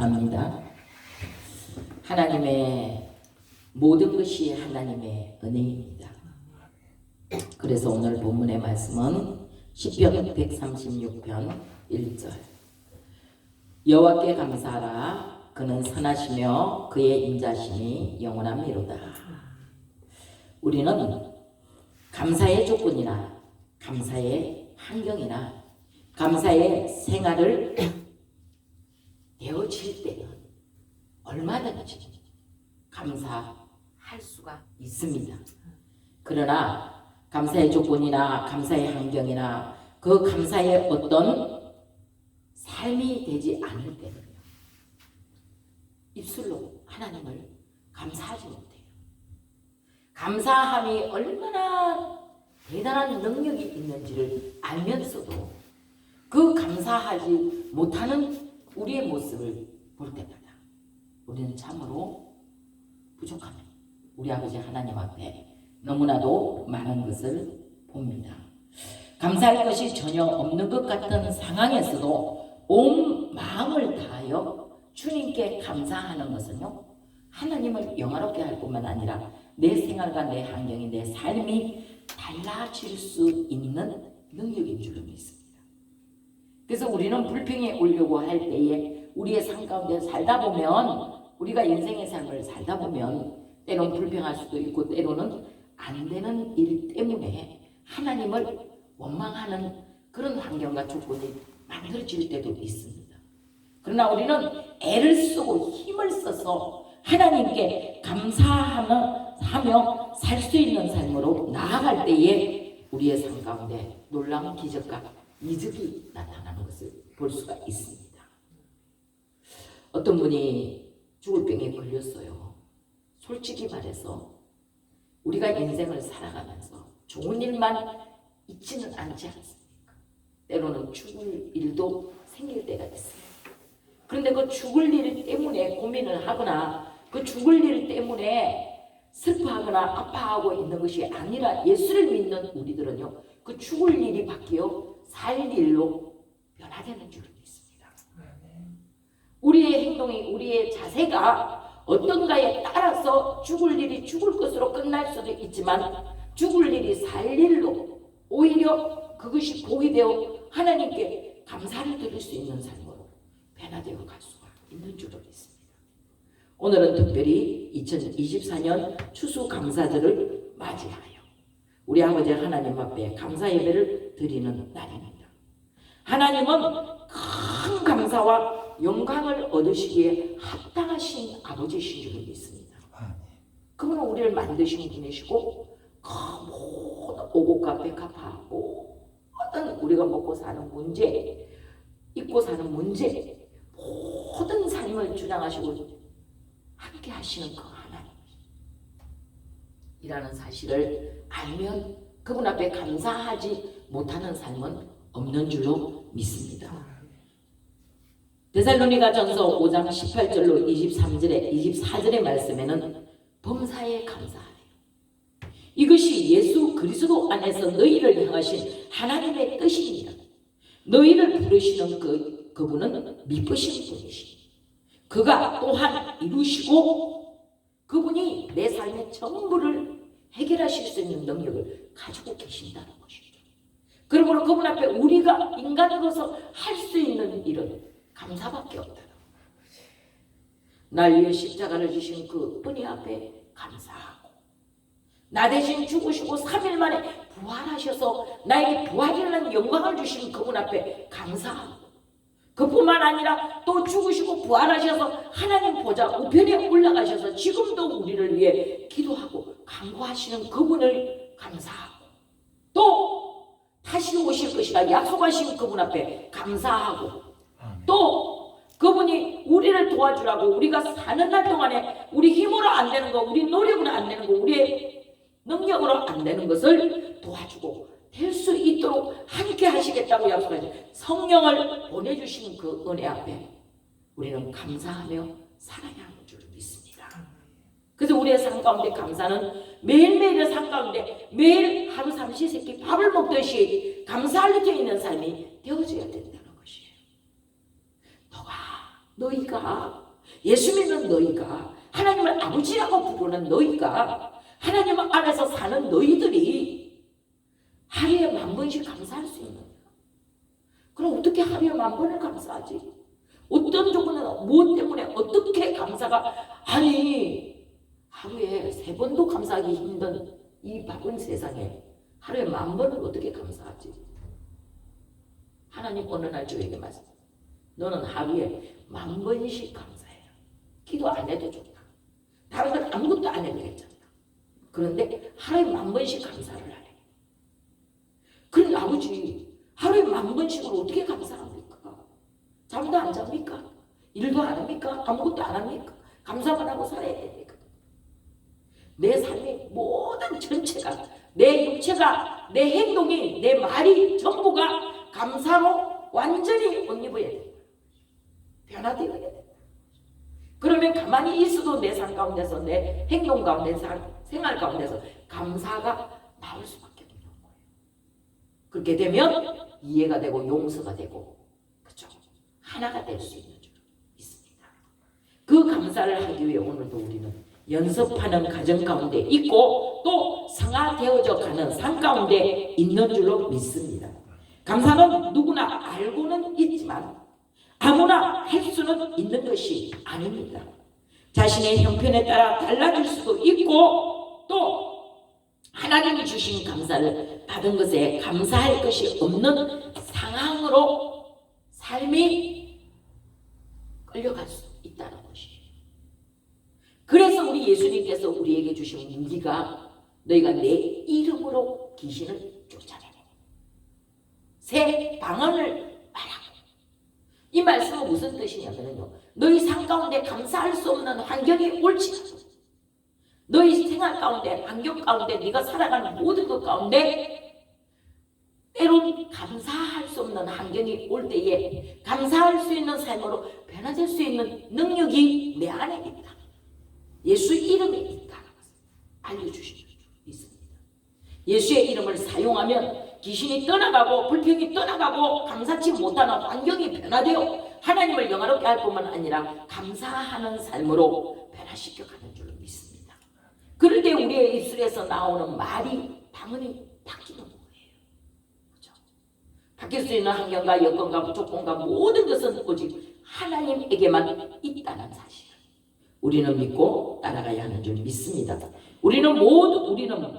감사합니다. 하나님의 모든 것이 하나님의 은혜입니다. 그래서 오늘 본문의 말씀은 시편 136편 1절 여호와께 감사하라. 그는 선하시며 그의 인자심이 영원함이로다. 우리는 감사의 조건이나 감사의 환경이나 감사의 생활을 되어질 때는 얼마든지 감사할 수가 있습니다. 그러나 감사의 조건이나 감사의 환경이나 그 감사의 어떤 삶이 되지 않을 때는요, 입술로 하나님을 감사하지 못해요. 감사함이 얼마나 대단한 능력이 있는지를 알면서도 그 감사하지 못하는 우리의 모습을 볼 때마다 우리는 참으로 부족합니다. 우리 아버지 하나님 앞에 너무나도 많은 것을 봅니다. 감사할 것이 전혀 없는 것 같은 상황에서도 온 마음을 다하여 주님께 감사하는 것은요, 하나님을 영화롭게 할 뿐만 아니라 내 생활과 내 환경이, 내 삶이 달라질 수 있는 능력인 줄로 믿습니다. 그래서 우리는 불평에 오려고 할 때에 우리의 삶 가운데 살다 보면, 우리가 인생의 삶을 살다 보면 때로는 불평할 수도 있고 때로는 안 되는 일 때문에 하나님을 원망하는 그런 환경과 조건이 만들어질 때도 있습니다. 그러나 우리는 애를 쓰고 힘을 써서 하나님께 감사하며 살 수 있는 삶으로 나아갈 때에 우리의 삶 가운데 놀라운 기적과 이적이 나타나는 것을 볼 수가 있습니다. 어떤 분이 죽을 병에 걸렸어요. 솔직히 말해서 우리가 인생을 살아가면서 좋은 일만 있지는 않지 않습니까? 때로는 죽을 일도 생길 때가 있습니다. 그런데 그 죽을 일 때문에 고민을 하거나 그 죽을 일 때문에 슬퍼하거나 아파하고 있는 것이 아니라 예수를 믿는 우리들은요, 그 죽을 일이 바뀌어 살 일로 변화되는 줄을 믿습니다. 우리의 행동이, 우리의 자세가 어떤가에 따라서 죽을 일이 죽을 것으로 끝날 수도 있지만 죽을 일이 살 일로 오히려 그것이 복이 되어 하나님께 감사를 드릴 수 있는 삶으로 변화되어 갈 수가 있는 줄을 믿습니다. 오늘은 특별히 2024년 추수감사절을 맞이하여 우리 아버지 하나님 앞에 감사 예배를 드리는 날입니다. 하나님은 큰 감사와 영광을 얻으시기에 합당하신 아버지신 줄을 믿습니다. 그분은 우리를 만드신 분이시고 모든 오곡과 백합화, 모든 우리가 먹고 사는 문제, 입고 사는 문제, 모든 삶을 주장하시고 함께 하시는 그 하나님이라는 사실을 알면 그분 앞에 감사하지 못하는 삶은 없는 줄로 믿습니다. 데살로니가전서 5장 18절로 23절에 24절의 말씀에는 범사에 감사하래요. 이것이 예수 그리스도 안에서 너희를 향하신 하나님의 뜻이니라. 너희를 부르시는 그분은 미쁘신 분이시니 그가 또한 이루시고 그분이 내 삶의 전부를 해결하실 수 있는 능력을 가지고 계신다는 것이죠. 그러므로 그분 앞에 우리가 인간으로서 할 수 있는 일은 감사밖에 없다는 거죠. 날 위해 십자가를 지신 그 은혜 앞에 감사하고, 나 대신 죽으시고 3일 만에 부활하셔서 나에게 부활이라는 영광을 주신 그분 앞에 감사하고, 그뿐만 아니라 또 죽으시고 부활하셔서 하나님 보좌 우편에 올라가셔서 지금도 우리를 위해 기도하고 간구하시는 그분을 감사하고, 또 다시 오실 것이라 약속하신 그분 앞에 감사하고, 또 그분이 우리를 도와주라고 우리가 사는 날 동안에 우리 힘으로 안 되는 거, 우리 노력으로 안 되는 거, 우리의 능력으로 안 되는 것을 도와주고 될 수 있도록 함께 하시겠다고 약속하신 성령을 보내주신 그 은혜 앞에 우리는 감사하며 살아야 하는 줄 믿습니다. 그래서 우리의 삶 가운데 감사는 매일매일의 삶 가운데 매일 하루 삼시세끼 밥을 먹듯이 감사할 수 있는 삶이 되어져야 된다는 것이에요. 너가 너희가 예수 믿는 너희가 하나님을 아버지라고 부르는 너희가 하나님 안에서 사는 너희들이 하루에 10,000번씩 감사할 수 있느냐? 그럼 어떻게 하루에 10,000번을 감사하지? 어떤 조건은 무엇 때문에 어떻게 감사가 아니 하루에 3번도 감사하기 힘든 이 바쁜 세상에 하루에 10,000번을 어떻게 감사하지? 하나님 어느 날 저에게 말씀 너는 하루에 10,000번씩 감사해라. 기도 안 해도 좋다. 다른 건 아무것도 안 해도 괜찮다. 그런데 하루에 10,000번씩 감사를 하래. 그런데 아버지 하루에 10,000번씩으로 어떻게 감사합니까? 잠도 안 잡니까? 일도 안 합니까? 아무것도 안 합니까? 감사만 하고 살아야 됩니까? 내 삶의 모든 전체가 내 육체가 내 행동이 내 말이 전부가 감사로 완전히 옷 입어야 된다. 변화되어야 된다. 그러면 가만히 있어도 내 삶 가운데서 내 행동 가운데 생활 가운데서 감사가 나올 수밖에 없는 거예요. 그렇게 되면 이해가 되고 용서가 되고 그렇죠? 하나가 될 수 있는 줄 믿습니다. 그 감사를 하기 위해 오늘도 우리는 연습하는 과정 가운데 있고 또 성화되어져 가는 삶 가운데 있는 줄로 믿습니다. 감사는 누구나 알고는 있지만 아무나 할 수는 있는 것이 아닙니다. 자신의 형편에 따라 달라질 수도 있고 또 하나님이 주신 감사를 받은 것에 감사할 것이 없는 상황으로 삶이 끌려갈 수 있다는 것이에요. 그래서 우리 예수님께서 우리에게 주신 무기가 너희가 내 이름으로 귀신을 쫓아내라. 새 방언을 말하고. 이 말씀은 무슨 뜻이냐면요. 너희 삶 가운데 감사할 수 없는 환경이 올지라도 너희 생활 가운데 환경 가운데 네가 살아가는 모든 것 가운데 때론 감사할 수 없는 환경이 올 때에 감사할 수 있는 삶으로 변화될 수 있는 능력이 내 안에 있다. 예수 이름에 있다는 것을 알려주시는 줄 믿습니다. 예수의 이름을 사용하면 귀신이 떠나가고 불평이 떠나가고 감사치 못하는 환경이 변화되어 하나님을 영화롭게 할 뿐만 아니라 감사하는 삶으로 변화시켜가는 줄로 믿습니다. 그럴 때 우리의 입술에서 나오는 말이 방언이 바뀌는 거예요. 그렇죠? 바뀔 수 있는 환경과 여건과 조건과 모든 것은 오직 하나님에게만 있다는 사실을 우리는 믿고 따라가야 하는 줄 믿습니다. 우리는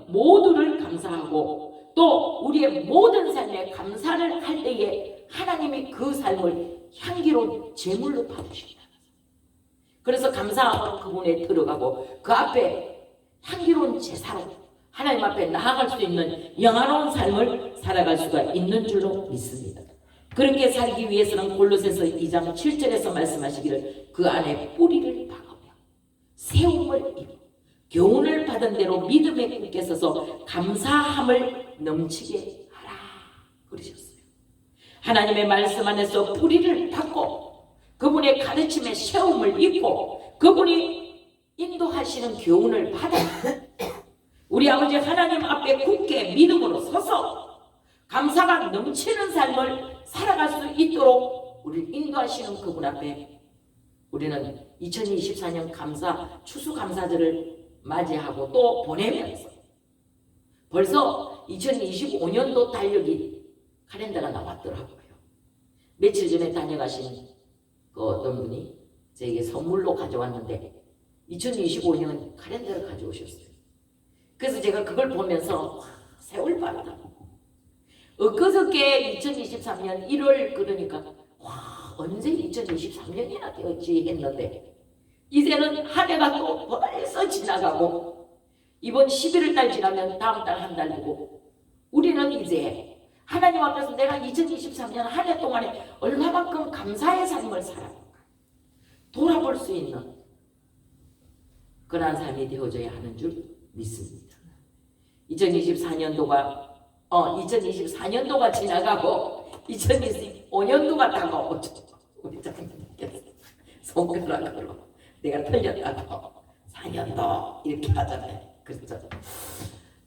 모두를 감사하고 또 우리의 모든 삶에 감사를 할 때에 하나님이 그 삶을 향기로운 제물로 받으신다. 그래서 감사함으로 그분에 들어가고 그 앞에 향기로운 제사로 하나님 앞에 나아갈 수 있는 영화로운 삶을 살아갈 수가 있는 줄로 믿습니다. 그렇게 살기 위해서는 골로새서 2장 7절에서 말씀하시기를 그 안에 뿌리를 박으며 세움을 입어 교훈을 받은 대로 믿음에 굳게 서서 감사함을 넘치게 하라 그러셨어요. 하나님의 말씀 안에서 뿌리를 받고 그분의 가르침에 세움을 입고 그분이 인도하시는 교훈을 받아 우리 아버지 하나님 앞에 굳게 믿음으로 서서 감사가 넘치는 삶을 살아갈 수 있도록 우리를 인도하시는 그분 앞에 우리는 2024년 추수감사절을 맞이하고 또 보내면서 벌써 2025년도 달력이 카렌더가 나왔더라고요. 며칠 전에 다녀가신 그 어떤 분이 저에게 선물로 가져왔는데 2025년 카렌더를 가져오셨어요. 그래서 제가 그걸 보면서 세월 빠르다. 엊그저께 2023년 1월 그러니까 언제 2023년이나 되었지 했는데 이제는 한 해가 또 벌써 지나가고 이번 11월 달 지나면 다음 달 한 달 되고 우리는 이제 하나님 앞에서 내가 2023년 한 해 동안에 얼마만큼 감사의 삶을 살았는가 돌아볼 수 있는 그러한 삶이 되어져야 하는 줄 믿습니다. 2024년도가 지나가고 2025년도가 다가오죠. 우리 장님께서 손가락으로 내가 틀렸다고 4년도 이렇게 하잖아요. 그렇죠?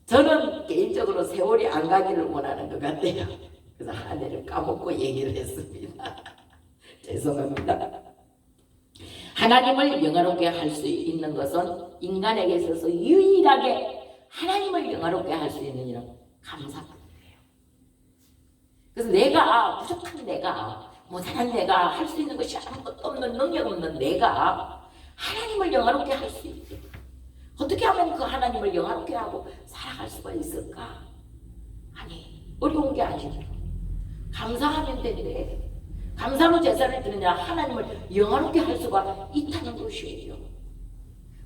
저는 개인적으로 세월이 안 가기를 원하는 것 같아요. 그래서 한 해를 까먹고 얘기를 했습니다. 죄송합니다. 하나님을 영화롭게 할 수 있는 것은 인간에게 있어서 유일하게 하나님을 영화롭게 할 수 있는 일은 감사뿐이에요. 그래서 내가 부족한 내가 못한 내가 할 수 있는 것이 아무것도 없는 능력 없는 내가 하나님을 영화롭게 할 수 있게 어떻게 하면 그 하나님을 영화롭게 하고 살아갈 수가 있을까? 아니 어려운 게 아니에요. 감사하면 된대. 감사로 제사를 드리냐 하나님을 영화롭게 할 수가 있다는 것이에요.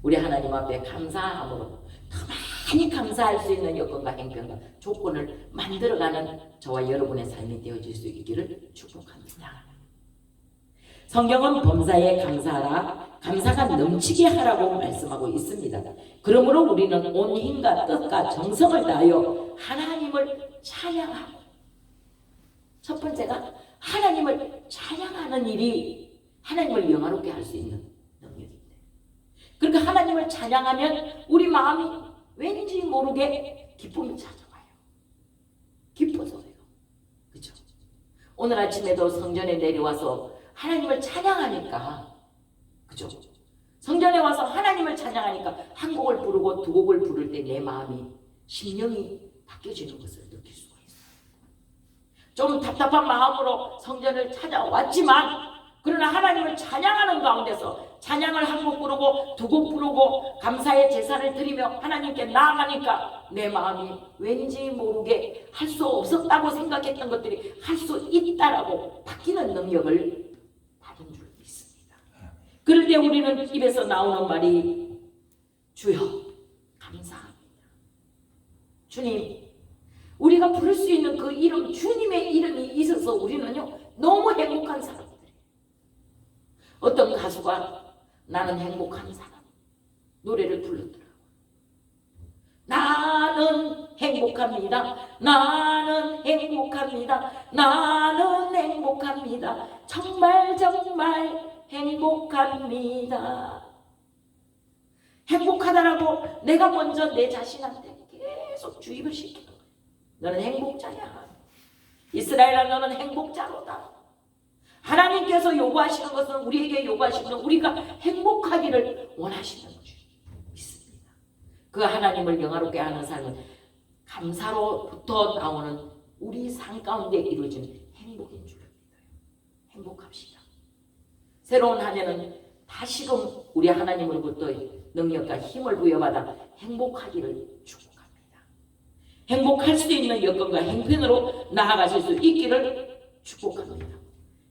우리 하나님 앞에 감사함으로 더 많이 감사할 수 있는 여건과 행편과 조건을 만들어가는 저와 여러분의 삶이 되어질 수 있기를 축복합니다. 성경은 범사에 감사하라, 감사가 넘치게 하라고 말씀하고 있습니다. 그러므로 우리는 온 힘과 뜻과 정성을 다하여 하나님을 찬양하고, 첫 번째가 하나님을 찬양하는 일이 하나님을 영화롭게 할 수 있는 능력인데, 그러니까 하나님을 찬양하면 우리 마음이 왠지 모르게 기쁨이 찾아와요. 기뻐서요. 그렇죠? 오늘 아침에도 성전에 내려와서 하나님을 찬양하니까, 그죠? 성전에 와서 하나님을 찬양하니까 한 곡을 부르고 두 곡을 부를 때 내 마음이 심령이 바뀌어지는 것을 느낄 수가 있어요. 좀 답답한 마음으로 성전을 찾아왔지만 그러나 하나님을 찬양하는 가운데서 찬양을 한 곡 부르고 두 곡 부르고 감사의 제사를 드리며 하나님께 나아가니까 내 마음이 왠지 모르게 할 수 없었다고 생각했던 것들이 할 수 있다라고 바뀌는 능력을 받은 줄 믿습니다. 그럴 때 우리는 입에서 나오는 말이 주여 감사합니다. 주님, 우리가 부를 수 있는 그 이름, 주님의 이름이 있어서 우리는요 너무 행복한 사람들이에요. 어떤 가수가 나는 행복한 사람 노래를 불렀더라고요. 나는 행복합니다. 나는 행복합니다. 나는 행복합니다. 정말 정말 행복합니다. 행복하다라고 내가 먼저 내 자신한테 계속 주입을 시키는 거예요. 너는 행복자야. 이스라엘아 너는 행복자로다. 하나님께서 요구하시는 것은 우리에게 요구하시는 우리가 행복하기를 원하시는 것이 있습니다. 그 하나님을 영화롭게 하는 삶은 감사로부터 나오는 우리 삶 가운데 이루어지는 행복인 줄 믿어요. 행복합시다. 새로운 한 해는 다시금 우리 하나님으로부터 능력과 힘을 부여받아 행복하기를 축복합니다. 행복할 수 있는 여건과 행편으로 나아가실 수 있기를 축복합니다.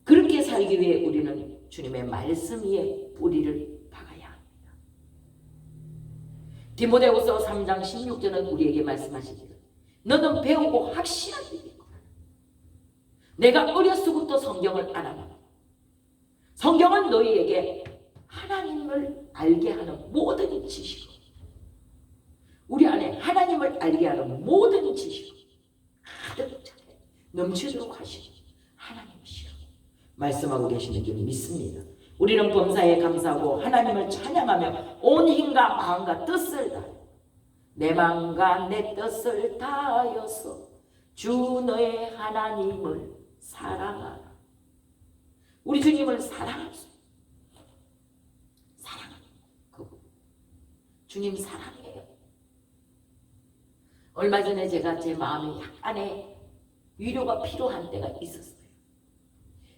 그렇게 살기 위해 우리는 주님의 말씀 위에 뿌리를 박아야 합니다. 디모데후서 3장 16절은 우리에게 말씀하시기를 너는 배우고 확신한 일이고 내가 어렸을부터 성경을 알아봤다. 성경은 너희에게 하나님을 알게 하는 모든 지식으로 우리 안에 하나님을 알게 하는 모든 지식으로 가득 차게 넘치도록 하시는 하나님이시라고 말씀하고 계시는 줄 믿습니다. 우리는 범사에 감사하고 하나님을 찬양하며 온 힘과 마음과 뜻을 다하여 내 마음과 내 뜻을 다하여서 주 너의 하나님을 사랑하라. 우리 주님을 사랑할 수 사랑하는 그 주님 사랑해요. 얼마 전에 제가 제 마음이 약간의 위로가 필요한 때가 있었어요.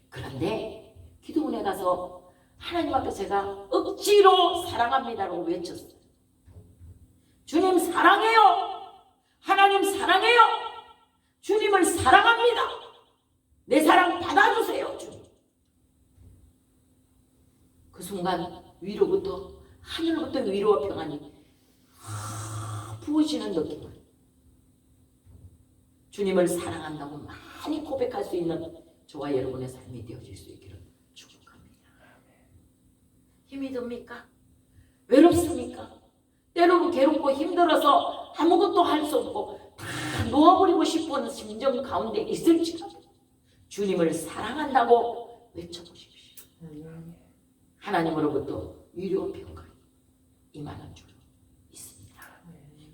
그런데 기도원에 가서 하나님 앞에 제가 억지로 사랑합니다라고 외쳤어요. 주님 사랑해요. 하나님 사랑해요. 주님을 사랑합니다. 내 사랑 받아주세요. 주님. 그 순간 위로부터 하늘부터 위로와 평안이 부어지는 느낌을 주님을 사랑한다고 많이 고백할 수 있는 저와 여러분의 삶이 되어질 수 있기를 축복합니다. 힘이 듭니까? 외롭습니까? 때로는 괴롭고 힘들어서 아무것도 할 수 없고 다 놓아버리고 싶은 심정 가운데 있을지라도 주님을 사랑한다고 외쳐보십시오. 하나님으로부터 위로와 평강이 임하는 줄 있습니다.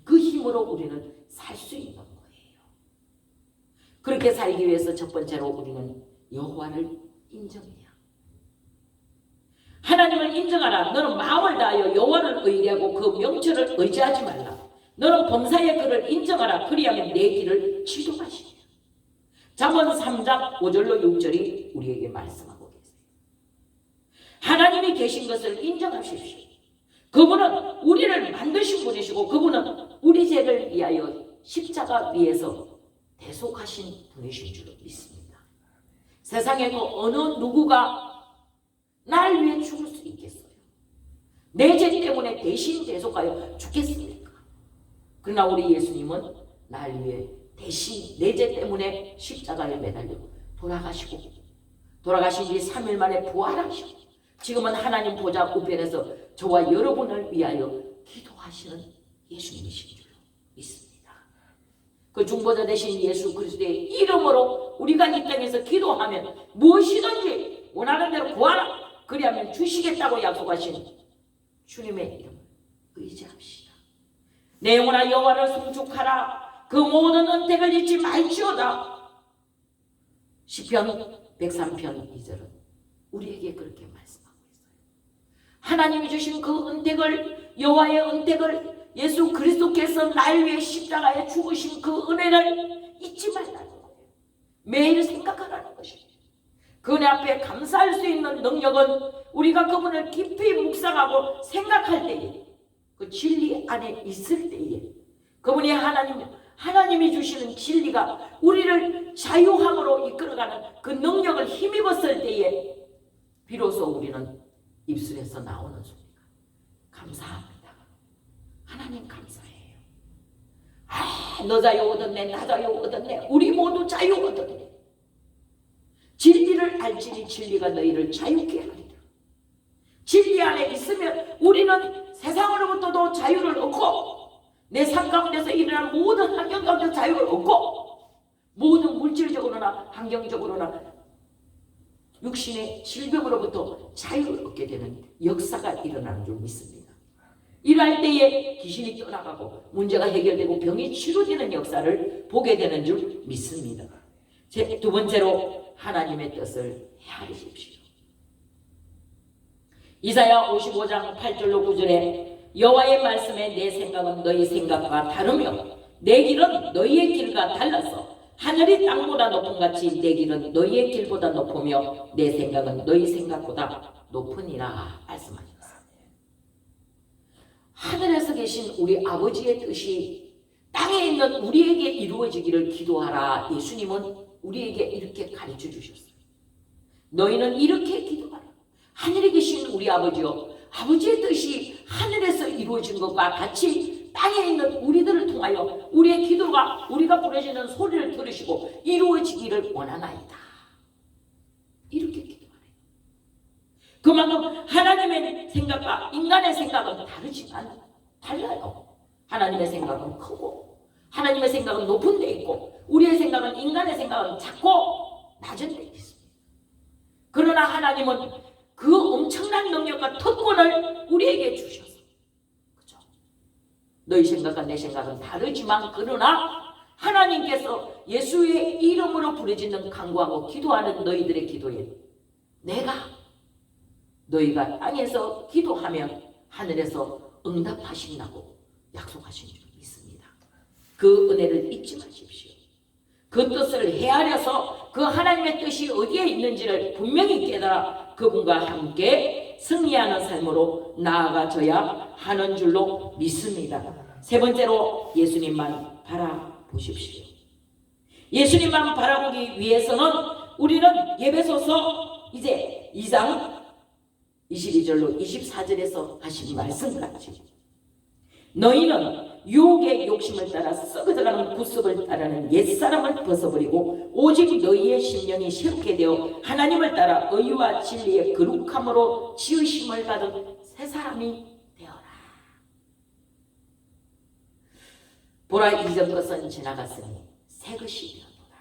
그 힘으로 우리는 살 수 있는 거예요. 그렇게 살기 위해서 첫 번째로 우리는 여호와를 인정해야 합니다. 하나님을 인정하라. 너는 마음을 다하여 여호와를 의뢰하고 그 명철을 의지하지 말라. 너는 범사의 그를 인정하라. 그리하면 내 길을 지도하시리라. 잠언 3장 5절로 6절이 우리에게 말씀하고 계세요. 하나님이 계신 것을 인정하십시오. 그분은 우리를 만드신 분이시고 그분은 우리 죄를 위하여 십자가 위에서 대속하신 분이신 줄 믿습니다. 세상에도 어느 누구가 날 위해 죽을 수 있겠어요? 내 죄 때문에 대신 대속하여 죽겠습니까? 그러나 우리 예수님은 날 위해 대신 내 죄 때문에 십자가에 매달려 돌아가신 지 3일 만에 부활하시고 지금은 하나님 보좌 우편에서 저와 여러분을 위하여 기도하시는 예수님이신 줄 믿습니다. 그 중보자 되신 예수 그리스도의 이름으로 우리가 이 땅에서 기도하면 무엇이든지 원하는 대로 구하라. 그리하면 주시겠다고 약속하신 주님의 이름을 의지합시다. 내 영혼아 여호와를 송축하라. 그 모든 은택을 잊지 말지어다. 시편 103편 2절은 우리에게 그렇게 말씀하고 있어요. 하나님이 주신 그 은택을, 여호와의 은택을, 예수 그리스도께서 날 위해 십자가에 죽으신 그 은혜를 잊지 말라는 거예요. 매일 생각하라는 것입니다. 그네 앞에 감사할 수 있는 능력은 우리가 그분을 깊이 묵상하고 생각할 때에, 그 진리 안에 있을 때에, 그분이 하나님이 주시는 진리가 우리를 자유함으로 이끌어가는 그 능력을 힘입었을 때에 비로소 우리는 입술에서 나오는 소리가 감사합니다. 하나님 감사해요. 너 자유 얻었네, 나 자유 얻었네, 우리 모두 자유 얻었네. 진리를 알지니 진리가 너희를 자유케 하리라. 진리 안에 있으면 우리는 세상으로부터도 자유를 얻고 내 삶 가운데서 일어나는 모든 환경 가운데 자유를 얻고 모든 물질적으로나 환경적으로나 육신의 질병으로부터 자유를 얻게 되는 역사가 일어나는 줄 믿습니다. 이럴 때에 귀신이 떠나가고 문제가 해결되고 병이 치료되는 역사를 보게 되는 줄 믿습니다. 두 번째로 하나님의 뜻을 헤아리십시오. 이사야 55장 8절로 9절에 여호와의 말씀에 내 생각은 너희 생각과 다르며 내 길은 너희의 길과 달라서 하늘이 땅보다 높은 같이 내 길은 너희의 길보다 높으며 내 생각은 너희 생각보다 높으니라 말씀하셨어요. 하늘에서 계신 우리 아버지의 뜻이 땅에 있는 우리에게 이루어지기를 기도하라. 예수님은 우리에게 이렇게 가르쳐 주셨어요. 너희는 이렇게 기도하라. 하늘에 계신 우리 아버지여, 아버지의 뜻이 하늘에서 이루어진 것과 같이 땅에 있는 우리들을 통하여 우리의 기도가, 우리가 부르짖는 소리를 들으시고 이루어지기를 원하나이다. 이렇게 기도하래요. 그만큼 하나님의 생각과 인간의 생각은 다르지만 달라요. 하나님의 생각은 크고 하나님의 생각은 높은 데 있고 우리의 생각은, 인간의 생각은 작고 낮은 데 있습니다. 그러나 하나님은 그 엄청난 능력과 특권을 우리에게 주셔서, 그죠? 너희 생각과 내 생각은 다르지만 그러나 하나님께서 예수의 이름으로 부르짖는 간구하고 기도하는 너희들의 기도에 내가 너희가 땅에서 기도하면 하늘에서 응답하신다고 약속하신 줄 믿습니다. 그 은혜를 잊지 마십시오. 그 뜻을 헤아려서 그 하나님의 뜻이 어디에 있는지를 분명히 깨달아 그분과 함께 승리하는 삶으로 나아가져야 하는 줄로 믿습니다. 세 번째로 예수님만 바라보십시오. 예수님만 바라보기 위해서는 우리는 에베소서 이제 2장 22절로 24절에서 하신 말씀같이 너희는 유혹의 욕심을 따라 썩어져가는 구습을 따르는 옛사람을 벗어버리고 오직 너희의 심령이 새롭게 되어 하나님을 따라 의와 진리의 거룩함으로 지으심을 받은 새 사람이 되어라. 보라, 이전 것은 지나갔으니 새 것이 되었노라.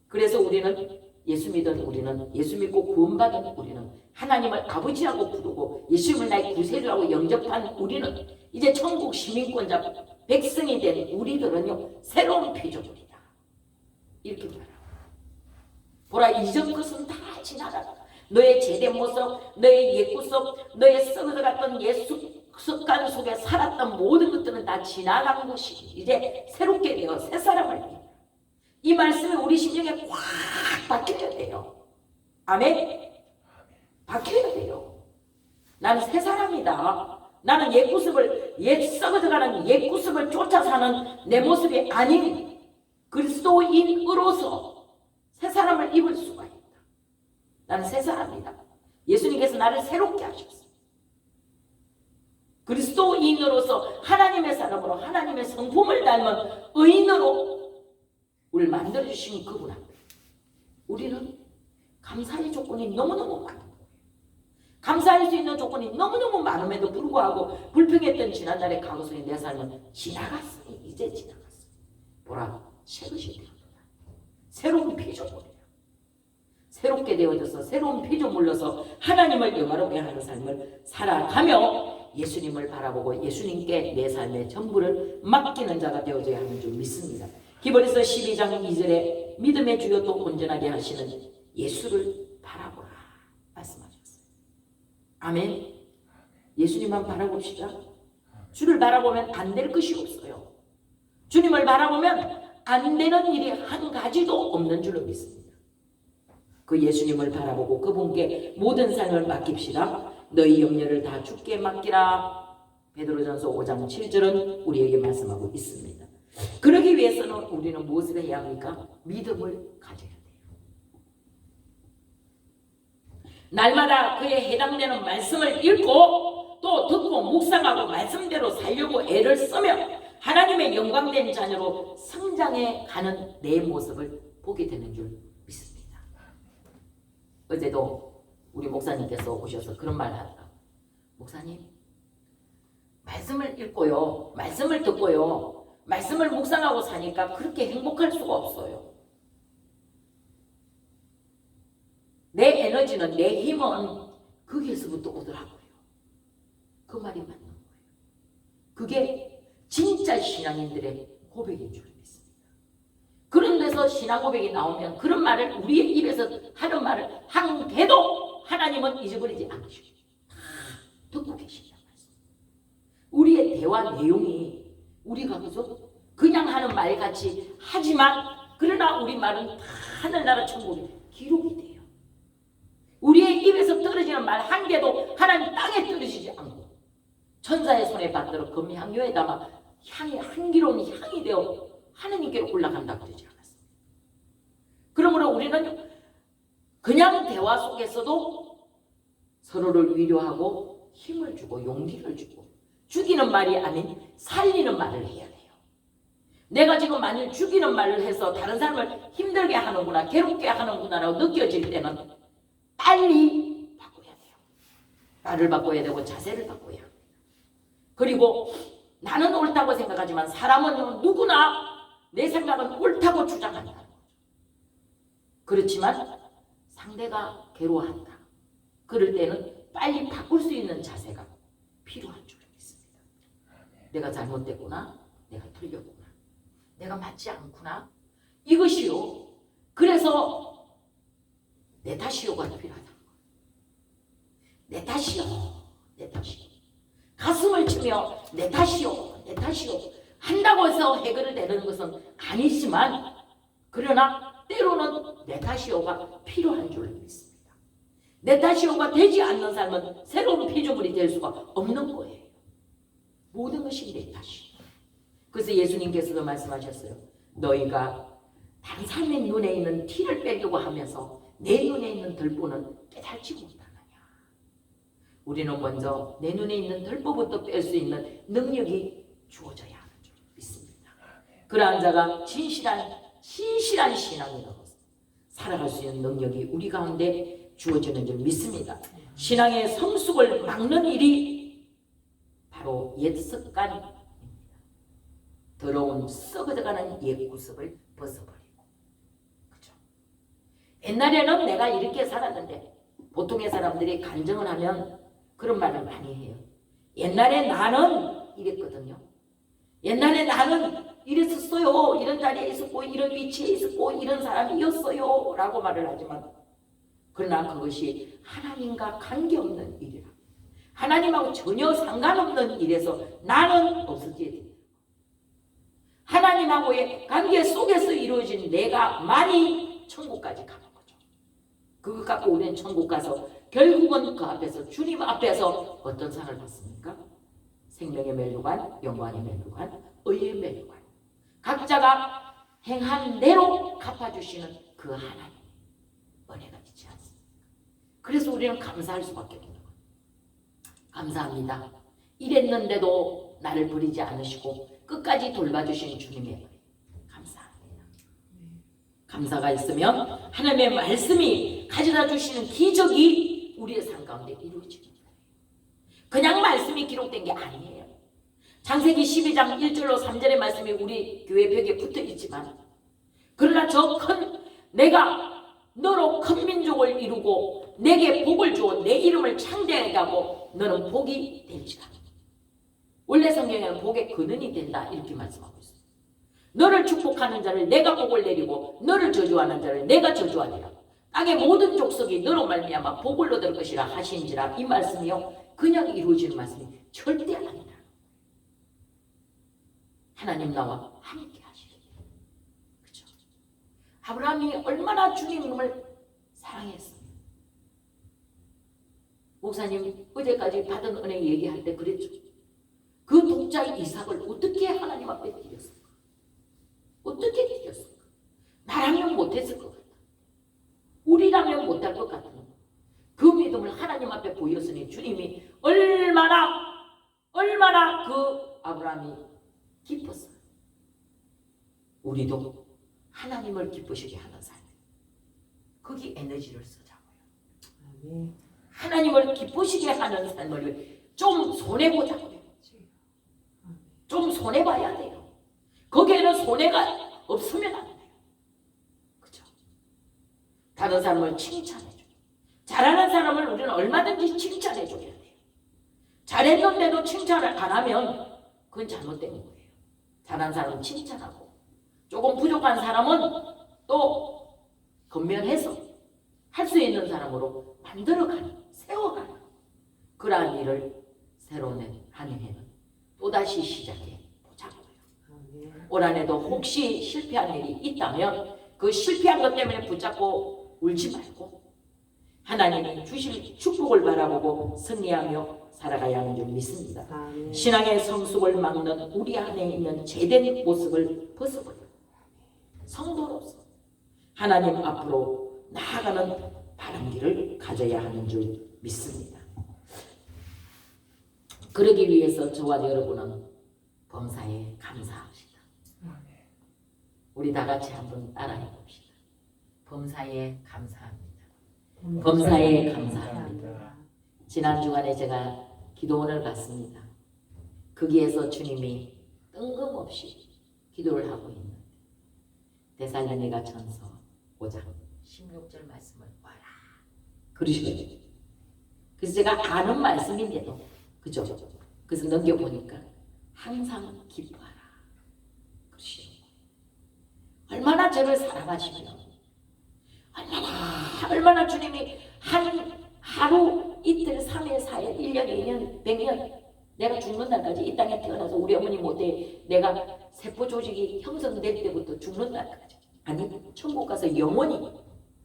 그래서 우리는 예수 믿은 우리는, 예수 믿고 구원받은 우리는, 하나님을 아버지라고 부르고 예수님을 나의 구세주라고 영접한 우리는 이제 천국 시민권자 백성이 된 우리들은요 새로운 피조물이다. 이렇게 말하고 보라, 이전 것은 다 지나가다. 너의 제된 모습, 너의 옛 구습, 너의 썩어갔던 옛 습관 속에 살았던 모든 것들은 다 지나간 것이 이제 새롭게 되어 새 사람을 돼. 이 말씀이 우리 심령에 꽉 박혀야 돼요. 아멘? 박혀야 돼요. 나는 새 사람이다. 나는 옛 구습을, 옛 썩어져가는 옛 구습을 쫓아 사는 내 모습이 아닌 그리스도인으로서 새 사람을 입을 수가 있다. 나는 새 사람이다. 예수님께서 나를 새롭게 하셨어. 그리스도인으로서 하나님의 사람으로 하나님의 성품을 닮은 의인으로 우리를 만들어주신 그분 앞에 우리는 감사의 조건이 너무너무 많은 거예요. 감사할 수 있는 조건이 너무너무 많음에도 불구하고 불평했던 지난날의 과거속의 내 삶은 지나갔으니 이제 지나갔어. 보라, 새것이 되었다. 새로운 피조물이야. 새롭게 되어져서 새로운 피조물로서 하나님을 영화롭게 하는 삶을 살아가며 예수님을 바라보고 예수님께 내 삶의 전부를 맡기는 자가 되어져야 하는 줄 믿습니다. 히브리서 12장 2절에 믿음의 주요 또 온전하게 하시는 예수를 바라보라 말씀하셨어요. 아멘. 예수님만 바라봅시다. 주를 바라보면 안 될 것이 없어요. 주님을 바라보면 안 되는 일이 한 가지도 없는 줄로 믿습니다. 그 예수님을 바라보고 그분께 모든 삶을 맡깁시다. 너희 염려를 다 주께 맡기라. 베드로전서 5장 7절은 우리에게 말씀하고 있습니다. 그러기 위해서는 우리는 무엇을 해야 합니까? 믿음을 가져야 돼요. 날마다 그에 해당되는 말씀을 읽고 또 듣고 묵상하고 말씀대로 살려고 애를 쓰며 하나님의 영광된 자녀로 성장해 가는 내 모습을 보게 되는 줄 믿습니다. 어제도 우리 목사님께서 오셔서 그런 말을 하더라고요. 목사님, 말씀을 읽고요, 말씀을 듣고요, 말씀을 묵상하고 사니까 그렇게 행복할 수가 없어요. 내 에너지는, 내 힘은 거기에서부터 오더라고요. 그 말이 맞는 거예요. 그게 진짜 신앙인들의 고백인 줄 믿습니다. 그런 데서 신앙 고백이 나오면 그런 말을 우리의 입에서 하는 말을 한 개도 하나님은 잊어버리지 않으시고 다 듣고 계신다는 말씀. 우리의 대화 내용이 우리가 그냥 하는 말같이 하지만 그러나 우리 말은 다 하늘나라 천국에 기록이 돼요. 우리의 입에서 떨어지는 말 한 개도 하나님 땅에 떨어지지 않고 천사의 손에 받들어 금향료에 담아 향이 향기로운 향이 되어 하느님께로 올라간다 그러지 않았습니다. 그러므로 우리는 그냥 대화 속에서도 서로를 위로하고 힘을 주고 용기를 주고 죽이는 말이 아닌 살리는 말을 해야 돼요. 내가 지금 만일 죽이는 말을 해서 다른 사람을 힘들게 하는구나, 괴롭게 하는구나라고 느껴질 때는 빨리 바꿔야 돼요. 말을 바꿔야 되고 자세를 바꿔야 합니다. 그리고 나는 옳다고 생각하지만 사람은 누구나 내 생각은 옳다고 주장한다. 그렇지만 상대가 괴로워한다. 그럴 때는 빨리 바꿀 수 있는 자세가 필요한 줄 믿습니다. 내가 잘못됐구나. 내가 틀렸구나. 내가 맞지 않구나. 이것이요. 그래서 내 탓이요가 필요하다는 거예요. 내 탓이요. 내 탓이요. 가슴을 치며 내 탓이요. 내 탓이요. 한다고 해서 해결을 내는 것은 아니지만 그러나 때로는 내 탓이요가 필요한 줄 믿습니다. 내 탓이요가 되지 않는 삶은 새로운 피조물이 될 수가 없는 거예요. 모든 것이 내 탓이요. 그래서 예수님께서도 말씀하셨어요. 너희가 다른 사람의 눈에 있는 티를 빼려고 하면서 내 눈에 있는 들보는 깨닫지 못하느냐. 우리는 먼저 내 눈에 있는 들보부터 뺄 수 있는 능력이 주어져야 하는 줄 믿습니다. 그러한 자가 진실한 신앙인으로 살아갈 수 있는 능력이 우리 가운데 주어지는 줄 믿습니다. 신앙의 성숙을 막는 일이 바로 옛 습관입니다. 더러운 썩어져가는 옛 구습을 벗어버리고. 그죠? 옛날에는 내가 이렇게 살았는데 보통의 사람들이 간증을 하면 그런 말을 많이 해요. 옛날에 나는 이랬거든요. 옛날에 나는 이랬었어요. 이런 자리에 있었고 이런 위치에 있었고 이런 사람이었어요. 라고 말을 하지만 그러나 그것이 하나님과 관계없는 일이라. 하나님하고 전혀 상관없는 일에서 나는 없어져야 돼. 하나님하고의 관계 속에서 이루어진 내가 많이 천국까지 가는 거죠. 그것 갖고 우리는 천국 가서 결국은 그 앞에서 주님 앞에서 어떤 상을 받습니까? 생명의 멸류관, 영광의 멸류관, 의의 멸류관. 각자가 행한 대로 갚아주시는 그 하나님 은혜가 있지 않습니까? 그래서 우리는 감사할 수밖에 없는 거예요. 감사합니다. 이랬는데도 나를 버리지 않으시고 끝까지 돌봐주신 주님의 은혜 감사합니다. 감사가 있으면 하나님의 말씀이 가져다 주시는 기적이 우리의 삶 가운데 이루어집니다. 그냥 말씀이 기록된 게 아니에요. 창세기 12장 1절로 3절의 말씀이 우리 교회 벽에 붙어 있지만, 그러나 저 큰 내가 너로 큰 민족을 이루고 내게 복을 주어 내 이름을 창대하게 하고 너는 복이 될지라. 원래 성경에는 복의 근원이 된다 이렇게 말씀하고 있어요. 너를 축복하는 자를 내가 복을 내리고 너를 저주하는 자를 내가 저주하리라. 땅의 모든 족속이 너로 말미암아 복을 얻을 것이라 하신지라. 이 말씀이요 그냥 이루어지는 말씀이 절대 아니다. 하나님 나와 함께 하시리라. 그렇죠? 아브라함이 얼마나 주님을 사랑했습니까? 목사님 어제까지 받은 은혜 얘기할 때 그랬죠. 그 독자 이삭을 어떻게 하나님 앞에 드렸을까? 어떻게 드렸을까? 나라면 못했을 것 같아. 우리라면 못할 것 같은 그 믿음을 하나님 앞에 보였으니 주님이 얼마나 그 아브라함이 기뻤어요. 우리도 하나님을 기쁘시게 하는 삶, 거기 에너지를 쓰자고요. 하나님을 기쁘시게 하는 삶을 좀 손해보자고요. 좀 손해봐야 돼요. 거기에는 손해가 없으면 안 돼요. 그렇죠? 다른 사람을 칭찬해줘요. 잘하는 사람을 우리는 얼마든지 칭찬해줘야 돼요. 잘했는데도 칭찬을 안 하면 그건 잘못된 거예요. 잘한 사람은 칭찬하고 조금 부족한 사람은 또 건면해서 할 수 있는 사람으로 만들어가는, 세워가는 그러한 일을 새로운 한 해는 또다시 시작해 보자고요. 올 한해도 혹시 실패한 일이 있다면 그 실패한 것 때문에 붙잡고 울지 말고 하나님이 주실 축복을 바라보고 승리하며 살아가야 하는 줄 믿습니다. 신앙의 성숙을 막는 우리 안에 있는 죄된 모습을 벗어버려 성도로서 하나님 앞으로 나아가는 바른 길을 가져야 하는 줄 믿습니다. 그러기 위해서 저와 여러분은 범사에 감사합시다. 우리 다 같이 한번 따라해 봅시다. 범사에 감사합니다. 범사에 감사합니다. 지난 주간에 제가 기도원을 갔습니다. 거기에서 주님이 뜬금없이 기도를 하고 있는데 데살로니가 전서 5장 16절 말씀을 봐라 그러시거든요. 그래서 제가 아는 말씀인데도 그죠? 그래서 넘겨보니까 항상 기뻐하라 그러시는 거예요. 얼마나 저를 사랑하시면 얼마나 주님이 하루 이틀 3일 4일 1년 2년 100년 내가 죽는 날까지 이 땅에 태어나서 우리 어머니 못해 내가 세포 조직이 형성될 때부터 죽는 날까지 아니 천국 가서 영원히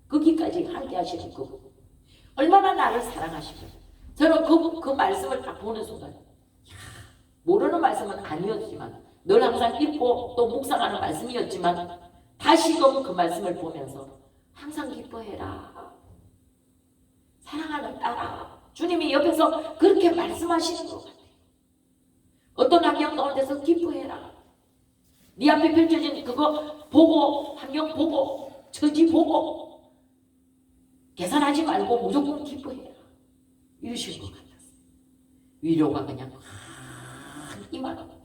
거기까지 함께 하시는 거 얼마나 나를 사랑하시면 저는 그 말씀을 딱 보는 순간 모르는 말씀은 아니었지만 늘 항상 읽고 또 묵상하는 말씀이었지만 다시금 그 말씀을 보면서 항상 기뻐해라 사랑하는 딸아 주님이 옆에서 그렇게 말씀하시는 것 같아요. 어떤 환경 가운데서 기뻐해라 네 앞에 펼쳐진 그거 보고 환경 보고 처지 보고 계산하지 말고 무조건 기뻐해라 이러실 것 같았어요. 위로가 그냥 확 임하는 거예요.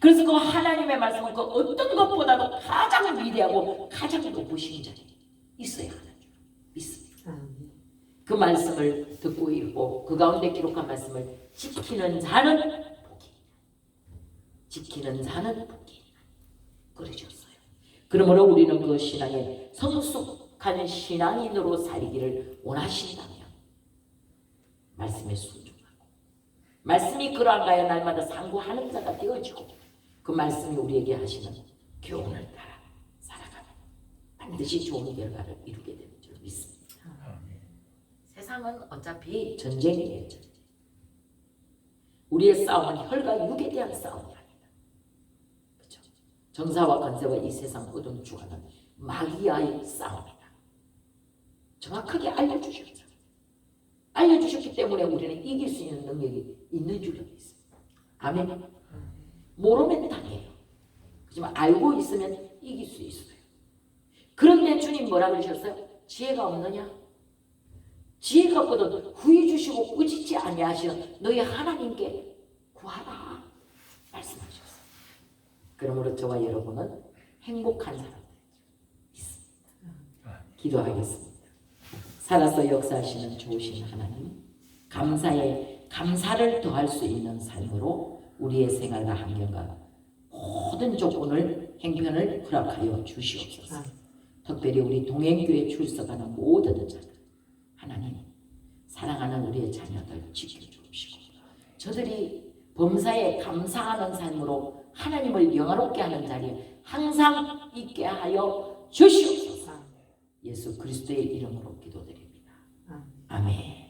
그래서 그 하나님의 말씀은 그 어떤 것보다도 가장 위대하고 가장 높으신 자리에 있어야 하는 줄 믿습니다. 그 말씀을 듣고 읽고 그 가운데 기록한 말씀을 지키는 자는 복이 지키는 자는 복이 그러셨어요. 그러므로 우리는 그 신앙의 성숙 거룩한 신앙인으로 살기를 원하신다면 말씀에 순종하고 말씀이 그러한가요 날마다 상고하는 자가 되어지고 그 말씀이 우리에게 하시는 교훈을 따라 살아가면 반드시 좋은 결과를 이루게 되는 줄 믿습니다. 세상은 어차피 전쟁이에요. 전쟁. 우리의 싸움은 혈과 육에 대한 싸움이 아니다. 그렇죠? 정사와 권세와 이 세상 어둠 주관은 마귀와의 싸움이다. 정확하게 알려주셨죠. 알려주셨기 때문에 우리는 이길 수 있는 능력이 있는 줄로 믿습니다. 아멘. 모르면 당해요. 하지만 알고 있으면 이길 수 있어요. 그런데 주님 뭐라 그러셨어요? 지혜가 없느냐? 지혜가 없거든 후히 주시고 꾸짖지 아니하시는 너희 하나님께 구하라 말씀하셨어요. 그러므로 저와 여러분은 행복한 사람들 있습니다. 기도하겠습니다. 살아서 역사하시는 좋으신 하나님, 감사에 감사를 더할 수 있는 삶으로 우리의 생활과 환경과 모든 조건을 행편을 허락하여 주시옵소서. 특별히 우리 동행교회 출석하는 모든 자들 하나님 사랑하는 우리의 자녀들 지켜주시고 저들이 범사에 감사하는 삶으로 하나님을 영화롭게 하는 자리에 항상 있게 하여 주시옵소서. 예수 그리스도의 이름으로 기도드립니다. 아멘.